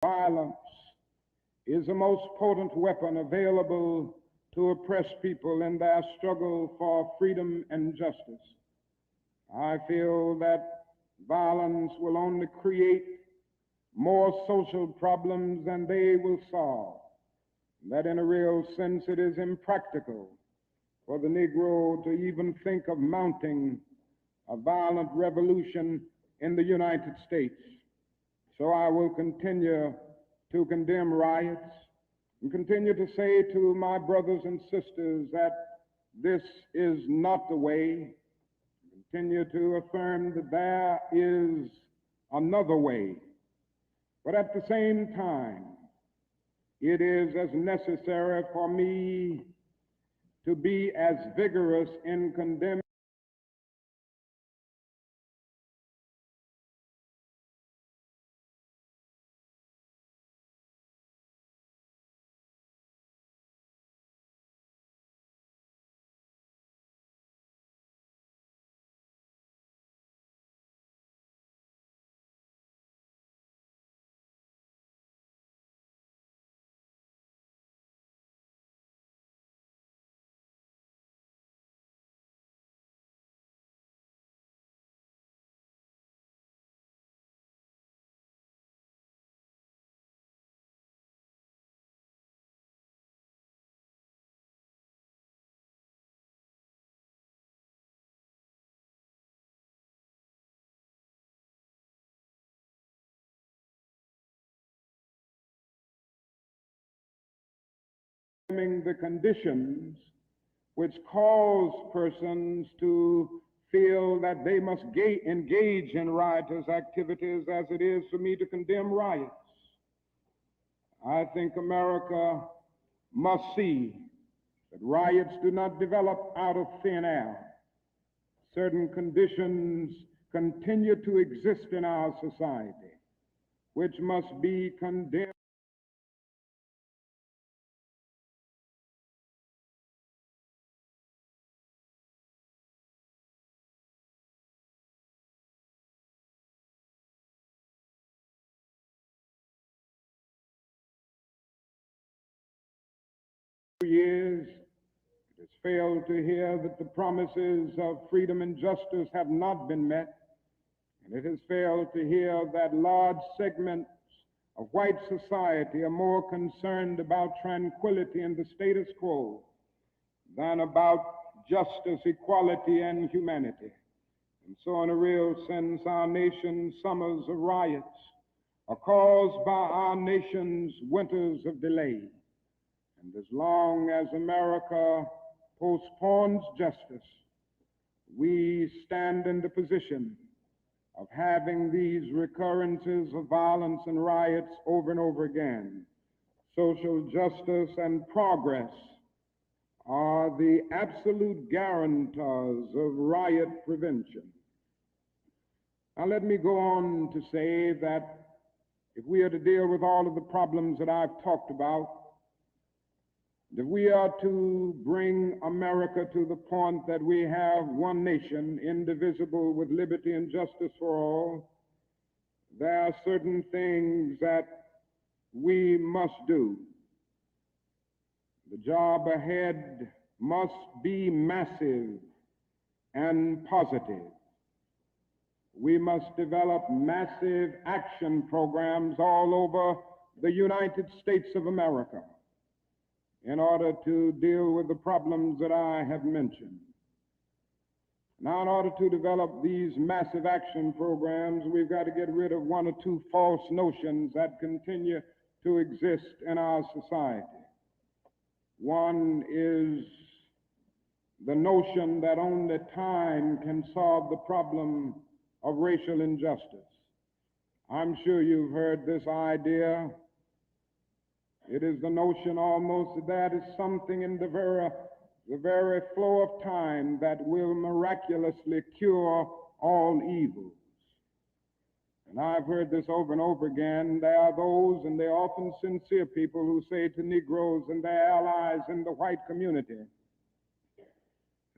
Violence is the most potent weapon available to oppress people in their struggle for freedom and justice. I feel that violence will only create more social problems than they will solve. That in a real sense it is impractical for the Negro to even think of mounting a violent revolution in the United States. So I will continue to condemn riots and continue to say to my brothers and sisters that this is not the way. Continue to affirm that there is another way. But at the same time, it is as necessary for me to be as vigorous in condemning the conditions which cause persons to feel that they must engage in riotous activities as it is for me to condemn riots. I think America must see that riots do not develop out of thin air. Certain conditions continue to exist in our society, which must be condemned. Years, it has failed to hear that the promises of freedom and justice have not been met, and it has failed to hear that large segments of white society are more concerned about tranquility and the status quo than about justice, equality, and humanity. And so, in a real sense, our nation's summers of riots are caused by our nation's winters of delay. And as long as America postpones justice, we stand in the position of having these recurrences of violence and riots over and over again. Social justice and progress are the absolute guarantors of riot prevention. Now, let me go on to say that if we are to deal with all of the problems that I've talked about, if we are to bring America to the point that we have one nation, indivisible, with liberty and justice for all, there are certain things that we must do. The job ahead must be massive and positive. We must develop massive action programs all over the United States of America in order to deal with the problems that I have mentioned. Now, in order to develop these massive action programs, we've got to get rid of one or two false notions that continue to exist in our society. One is the notion that only time can solve the problem of racial injustice. I'm sure you've heard this idea. It is the notion almost that is something in the very flow of time that will miraculously cure all evils. And I've heard this over and over again. There are those, and they're often sincere people, who say to Negroes and their allies in the white community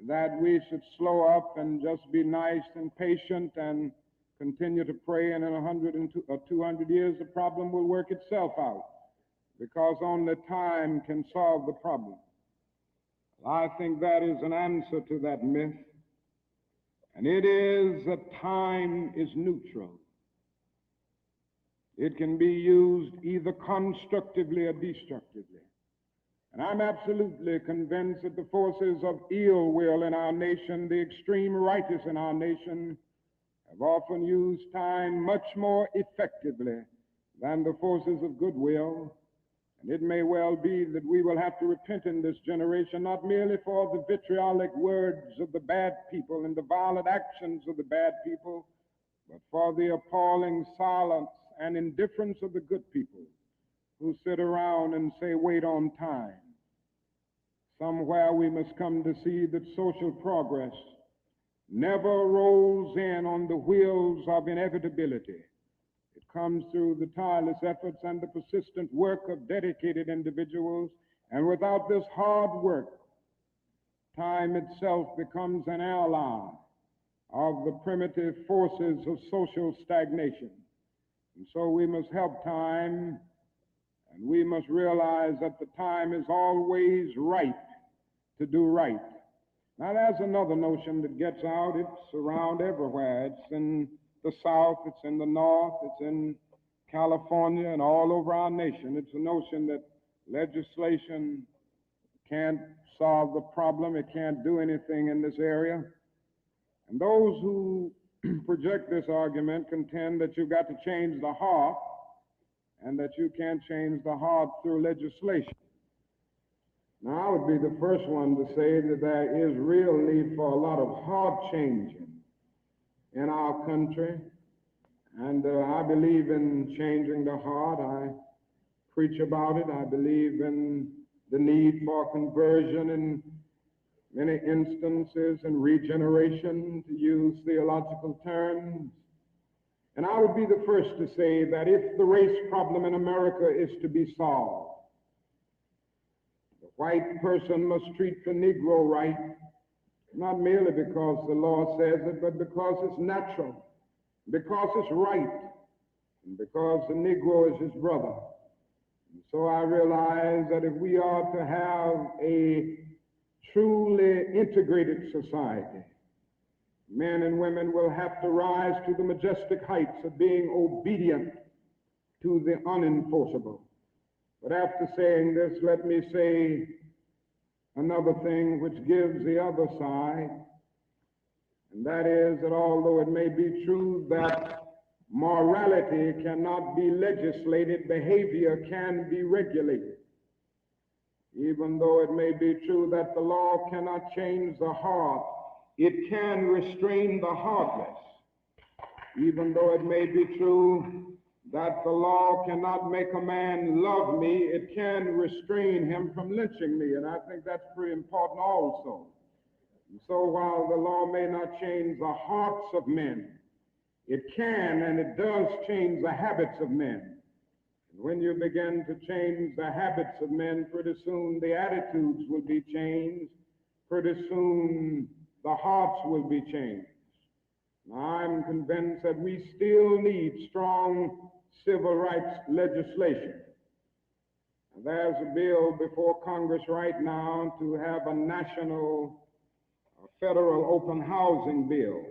that we should slow up and just be nice and patient and continue to pray, and in 100 or 200 years, the problem will work itself out, because only time can solve the problem. I think that is an answer to that myth, and it is that time is neutral. It can be used either constructively or destructively. And I'm absolutely convinced that the forces of ill will in our nation, the extreme righteous in our nation, have often used time much more effectively than the forces of goodwill. And it may well be that we will have to repent in this generation, not merely for the vitriolic words of the bad people and the violent actions of the bad people, but for the appalling silence and indifference of the good people who sit around and say, wait on time. Somewhere we must come to see that social progress never rolls in on the wheels of inevitability. It comes through the tireless efforts and the persistent work of dedicated individuals, and without this hard work, time itself becomes an ally of the primitive forces of social stagnation. And so we must help time, and we must realize that the time is always right to do right. Now, there's another notion that gets out. It's around everywhere. It's in the South, it's in the North, it's in California, and all over our nation. It's a notion that legislation can't solve the problem. It can't do anything in this area. And those who project this argument contend that you've got to change the heart, and that you can't change the heart through legislation. Now, I would be the first one to say that there is real need for a lot of heart changing in our country, and I believe in changing the heart. I preach about it. I believe in the need for conversion in many instances, and regeneration, to use theological terms. And I would be the first to say that if the race problem in America is to be solved, the white person must treat the Negro right, not merely because the law says it, but because it's natural, because it's right, and because the Negro is his brother. And so I realize that if we are to have a truly integrated society, men and women will have to rise to the majestic heights of being obedient to the unenforceable. But after saying this, let me say another thing which gives the other side, and that is that although it may be true that morality cannot be legislated, behavior can be regulated. Even though it may be true that the law cannot change the heart, it can restrain the heartless. Even though it may be true that the law cannot make a man love me, it can restrain him from lynching me, and I think that's pretty important also. And so while the law may not change the hearts of men, it can and it does change the habits of men. And when you begin to change the habits of men, pretty soon the attitudes will be changed. Pretty soon the hearts will be changed. Now, I'm convinced that we still need strong civil rights legislation. And there's a bill before Congress right now to have a national federal open housing bill,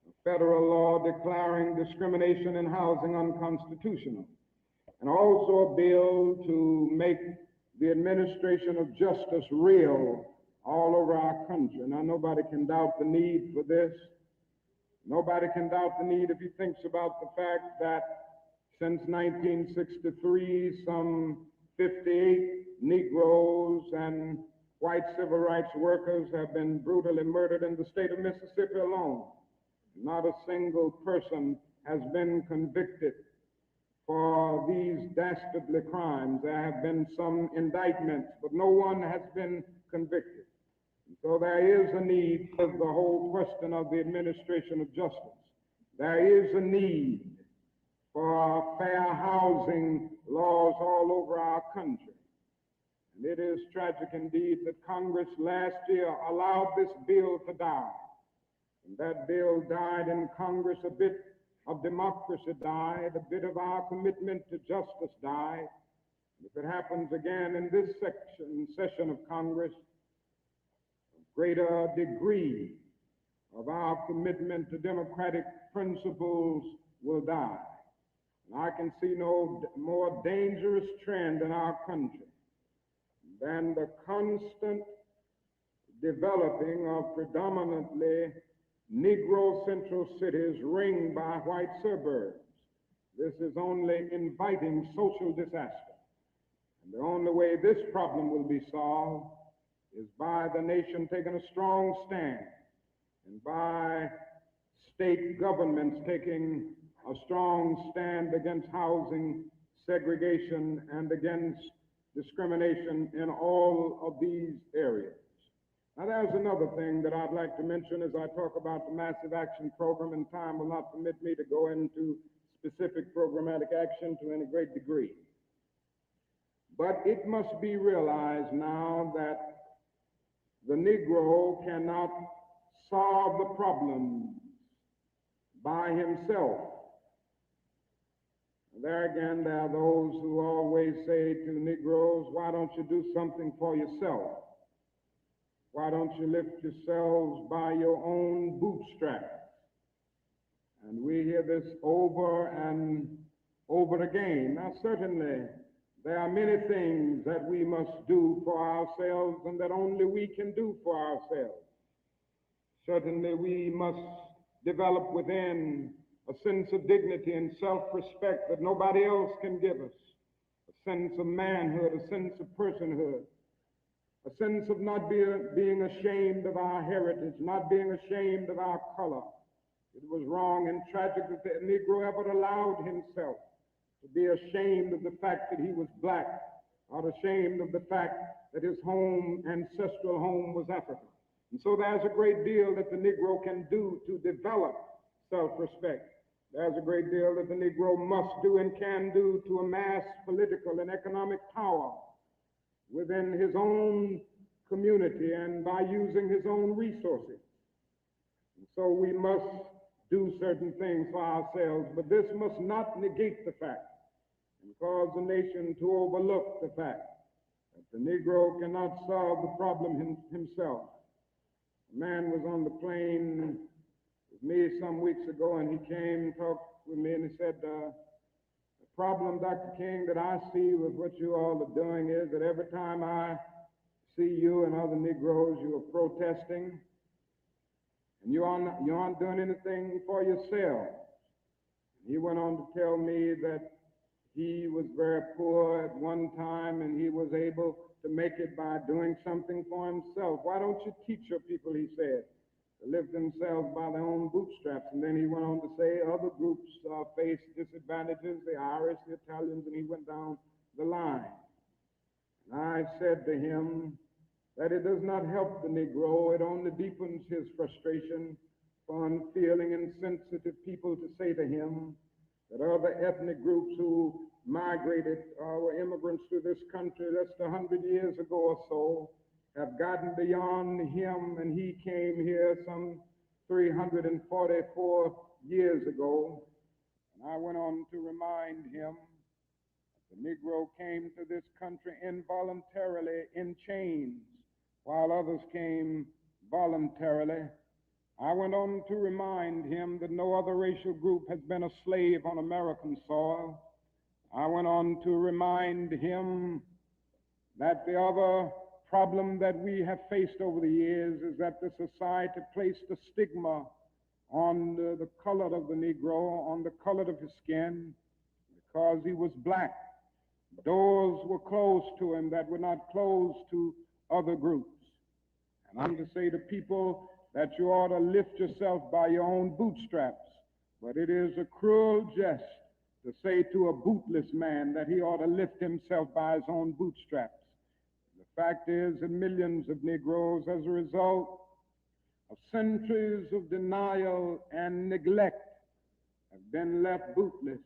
a federal law declaring discrimination in housing unconstitutional, and also a bill to make the administration of justice real all over our country. Now, nobody can doubt the need for this. Nobody can doubt the need if he thinks about the fact that since 1963, some 58 Negroes and white civil rights workers have been brutally murdered in the state of Mississippi alone. Not a single person has been convicted for these dastardly crimes. There have been some indictments, but no one has been convicted. So there is a need for the whole question of the administration of justice. There is a need for fair housing laws all over our country. And it is tragic indeed that Congress last year allowed this bill to die. And that bill died in Congress. A bit of democracy died. A bit of our commitment to justice died. And if it happens again in this session of Congress, a greater degree of our commitment to democratic principles will die. And I can see no more dangerous trend in our country than the constant developing of predominantly Negro central cities ringed by white suburbs. This is only inviting social disaster. And the only way this problem will be solved is by the nation taking a strong stand and by state governments taking a strong stand against housing segregation and against discrimination in all of these areas. Now, there's another thing that I'd like to mention as I talk about the Massive Action Program, and time will not permit me to go into specific programmatic action to any great degree. But it must be realized now that the Negro cannot solve the problem by himself. There again, there are those who always say to Negroes, why don't you do something for yourself? Why don't you lift yourselves by your own bootstraps? And we hear this over and over again. Now, certainly, there are many things that we must do for ourselves and that only we can do for ourselves. Certainly, we must develop within a sense of dignity and self-respect that nobody else can give us, a sense of manhood, a sense of personhood, a sense of not being ashamed of our heritage, not being ashamed of our color. It was wrong and tragic that the Negro ever allowed himself to be ashamed of the fact that he was black, or ashamed of the fact that his ancestral home was Africa. And so there's a great deal that the Negro can do to develop self-respect. There's a great deal that the Negro must do and can do to amass political and economic power within his own community and by using his own resources. And so we must do certain things for ourselves, but this must not negate the fact and cause the nation to overlook the fact that the Negro cannot solve the problem himself. A man was on the plane with me some weeks ago, and he came and talked with me, and he said, the problem, Dr. King, that I see with what you all are doing is that every time I see you and other Negroes, you are protesting, and you aren't doing anything for yourself. He went on to tell me that he was very poor at one time, and he was able to make it by doing something for himself. Why don't you teach your people, he said, to lift themselves by their own bootstraps? And then he went on to say other groups face disadvantages, the Irish, the Italians, and he went down the line. And I said to him that it does not help the Negro, it only deepens his frustration for unfeeling and sensitive people to say to him that other ethnic groups who migrated were immigrants to this country less than 100 years ago or so have gotten beyond him, and he came here some 344 years ago. And I went on to remind him that the Negro came to this country involuntarily in chains, while others came voluntarily. I went on to remind him that no other racial group has been a slave on American soil. I went on to remind him that the other problem that we have faced over the years is that the society placed a stigma on the color of the Negro, on the color of his skin, because he was black. Doors were closed to him that were not closed to other groups. And I'm to say to people that you ought to lift yourself by your own bootstraps, but it is a cruel jest to say to a bootless man that he ought to lift himself by his own bootstraps. The fact is that millions of Negroes, as a result of centuries of denial and neglect, have been left bootless,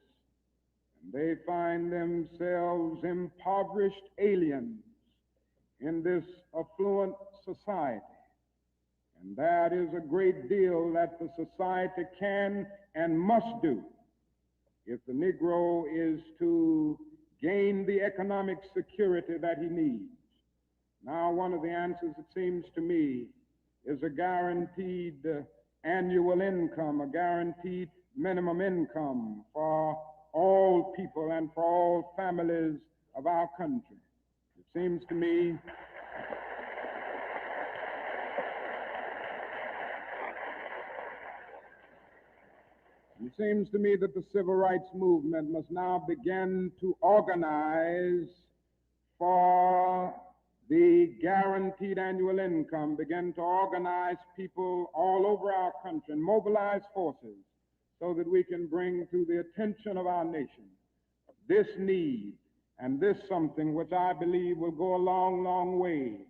and they find themselves impoverished aliens in this affluent society. And that is a great deal that the society can and must do if the Negro is to gain the economic security that he needs. Now, one of the answers, it seems to me, is a guaranteed annual income, a guaranteed minimum income for all people and for all families of our country. It seems to me that the civil rights movement must now begin to organize for the guaranteed annual income, begin to organize people all over our country and mobilize forces so that we can bring to the attention of our nation this need and this something which I believe will go a long, long way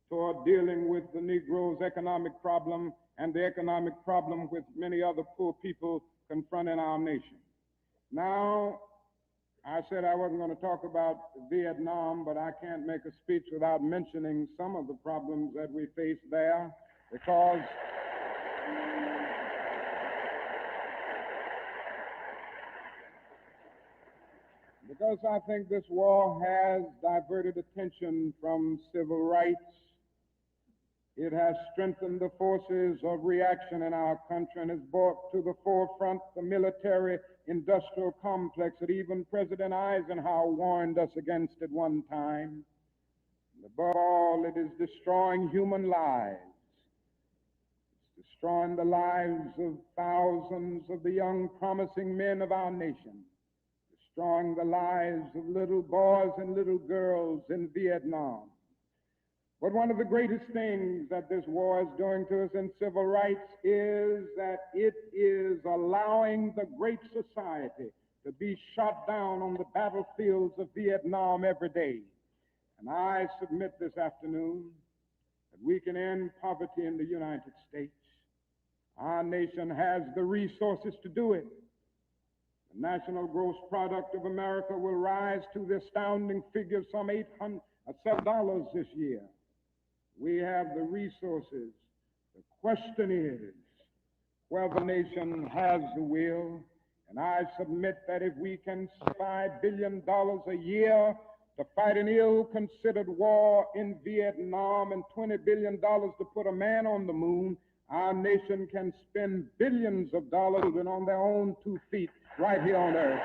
toward dealing with the Negro's economic problem and the economic problem with many other poor people confronting our nation. Now, I said I wasn't going to talk about Vietnam, but I can't make a speech without mentioning some of the problems that we face there, because I think this war has diverted attention from civil rights. It has strengthened the forces of reaction in our country and has brought to the forefront the military-industrial complex that even President Eisenhower warned us against at one time. And above all, it is destroying human lives. It's destroying the lives of thousands of the young, promising men of our nation, destroying the lives of little boys and little girls in Vietnam. But one of the greatest things that this war is doing to us in civil rights is that it is allowing the great society to be shot down on the battlefields of Vietnam every day. And I submit this afternoon that we can end poverty in the United States. Our nation has the resources to do it. The national gross product of America will rise to the astounding figure of some $7 this year. We have the resources. The question is whether the nation has the will. And I submit that if we can spend $5 billion a year to fight an ill-considered war in Vietnam and $20 billion to put a man on the moon, our nation can spend billions of dollars and on their own 2 feet right here on earth.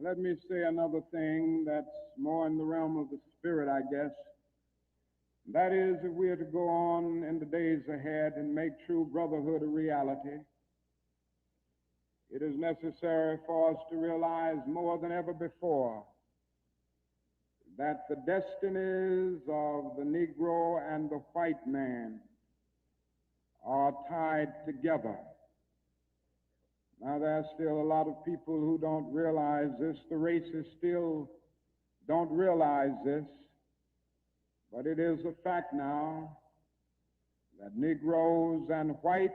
Let me say another thing that's more in the realm of the spirit, I guess. That is, if we are to go on in the days ahead and make true brotherhood a reality, it is necessary for us to realize more than ever before that the destinies of the Negro and the white man are tied together. Now, there's still a lot of people who don't realize this. The racists still don't realize this. But it is a fact now that Negroes and whites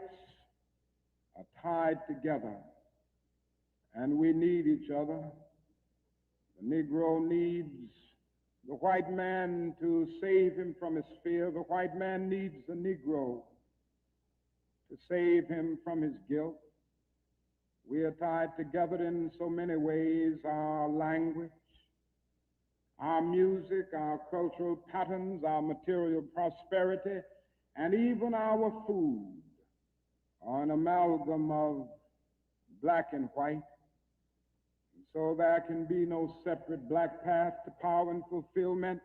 are tied together. And we need each other. The Negro needs the white man to save him from his fear. The white man needs the Negro to save him from his guilt. We are tied together in so many ways: our language, our music, our cultural patterns, our material prosperity, and even our food are an amalgam of black and white. And so there can be no separate black path to power and fulfillment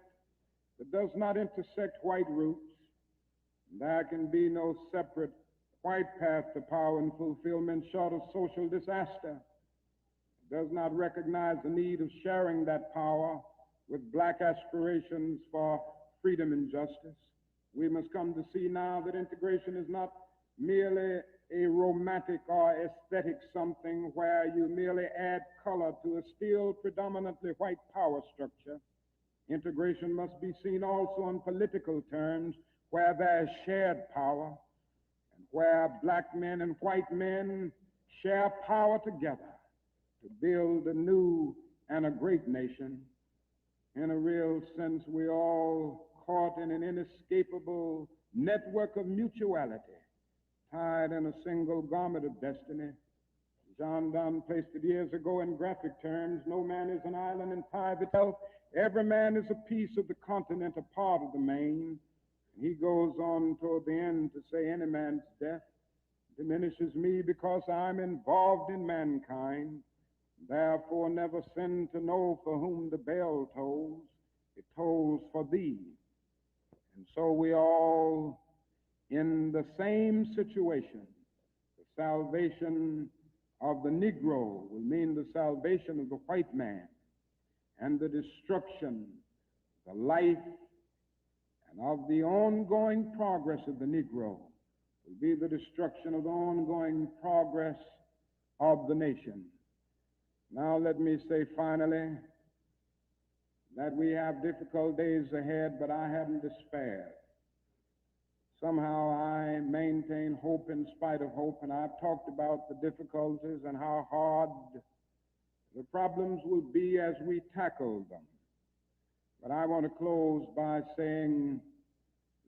that does not intersect white roots. There can be no separate white path to power and fulfillment short of social disaster. It does not recognize the need of sharing that power with black aspirations for freedom and justice. We must come to see now that integration is not merely a romantic or aesthetic something where you merely add color to a still predominantly white power structure. Integration must be seen also in political terms where there is shared power. where black men and white men share power together to build a new and a great nation. In a real sense, we're all caught in an inescapable network of mutuality, tied in a single garment of destiny. John Donne placed it years ago in graphic terms: no man is an island entire itself. Every man is a piece of the continent, a part of the main. And he goes on toward the end to say, any man's death diminishes me because I'm involved in mankind. Therefore never sin to know for whom the bell tolls. It tolls for thee. And so we all in the same situation. The salvation of the Negro will mean the salvation of the white man, and the destruction, the life, and of the ongoing progress of the Negro will be the destruction of the ongoing progress of the nation. Now let me say finally that we have difficult days ahead, but I haven't despaired. Somehow I maintain hope in spite of hope, and I've talked about the difficulties and how hard the problems will be as we tackle them. But I want to close by saying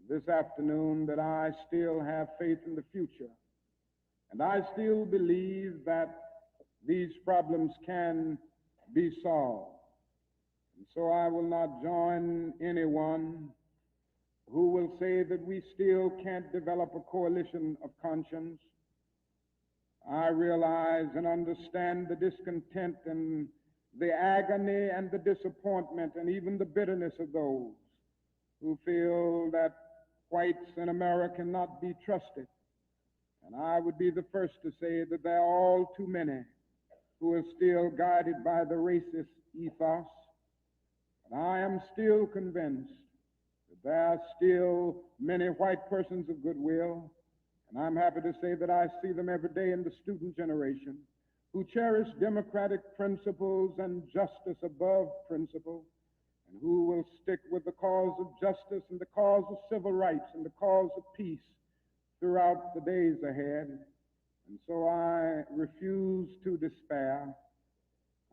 this afternoon that I still have faith in the future, and I still believe that these problems can be solved. And so I will not join anyone who will say that we still can't develop a coalition of conscience. I realize and understand the discontent and the agony and the disappointment and even the bitterness of those who feel that whites in America cannot be trusted. And I would be the first to say that there are all too many who are still guided by the racist ethos. And I am still convinced that there are still many white persons of goodwill, and I'm happy to say that I see them every day in the student generation, who cherish democratic principles and justice above principle, and who will stick with the cause of justice and the cause of civil rights and the cause of peace throughout the days ahead. And so I refuse to despair.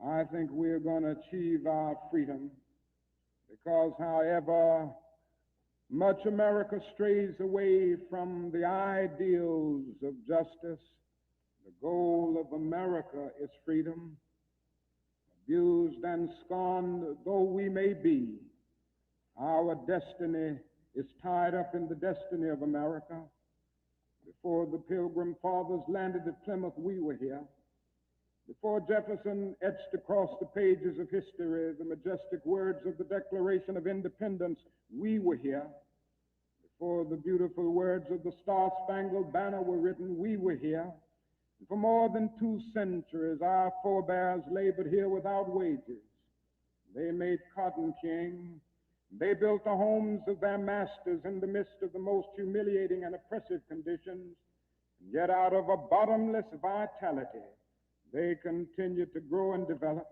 I think we're going to achieve our freedom, because however much America strays away from the ideals of justice, the goal of America is freedom. Abused and scorned though we may be, our destiny is tied up in the destiny of America. Before the Pilgrim Fathers landed at Plymouth, we were here. Before Jefferson etched across the pages of history the majestic words of the Declaration of Independence, we were here. Before the beautiful words of the Star-Spangled Banner were written, we were here. And for more than 2 centuries, our forebears labored here without wages. They made cotton king. They built the homes of their masters in the midst of the most humiliating and oppressive conditions. And yet out of a bottomless vitality, they continued to grow and develop.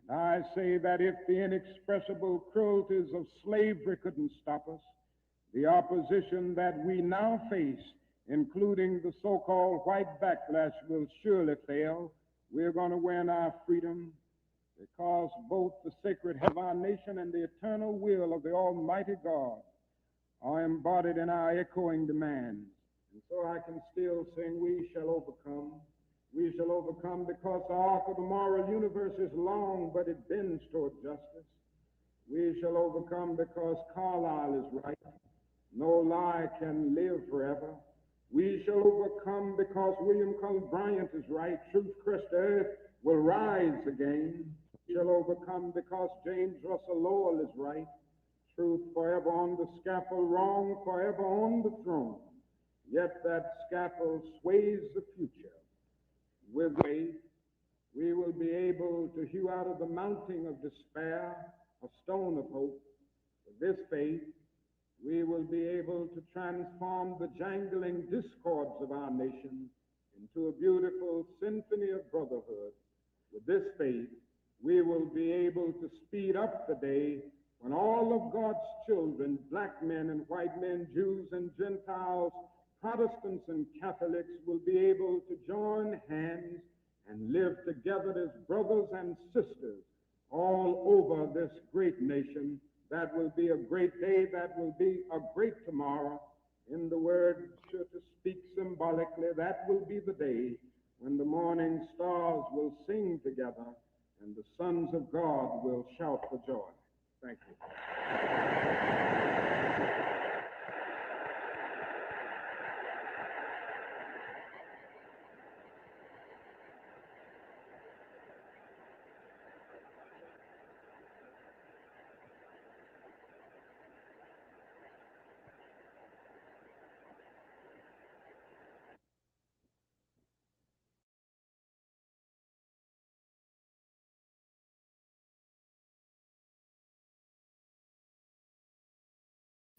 And I say that if the inexpressible cruelties of slavery couldn't stop us, the opposition that we now face, including the so-called white backlash, will surely fail. We're going to win our freedom, because both the sacred head of our nation and the eternal will of the Almighty God are embodied in our echoing demands. And so I can still sing, we shall overcome. We shall overcome because the arc of the moral universe is long, but it bends toward justice. We shall overcome because Carlyle is right. No lie can live forever. We shall overcome because William Cullen Bryant is right. Truth-crushed earth will rise again. We shall overcome because James Russell Lowell is right. Truth forever on the scaffold, wrong forever on the throne. Yet that scaffold sways the future. With faith, we will be able to hew out of the mounting of despair a stone of hope. With this faith, we will be able to transform the jangling discords of our nation into a beautiful symphony of brotherhood. With this faith, we will be able to speed up the day when all of God's children, black men and white men, Jews and Gentiles, Protestants and Catholics will be able to join hands and live together as brothers and sisters all over this great nation. That will be a great day. That will be a great tomorrow. In the words to speak symbolically, that will be the day when the morning stars will sing together and the sons of God will shout for joy. Thank you.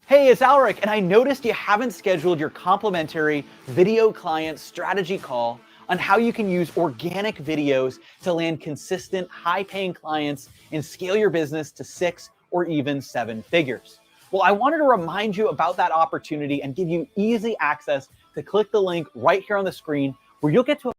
Hey, it's Alric, and I noticed you haven't scheduled your complimentary video client strategy call on how you can use organic videos to land consistent, high-paying clients and scale your business to 6 or even 7 figures. Well, I wanted to remind you about that opportunity and give you easy access to click the link right here on the screen where you'll get to a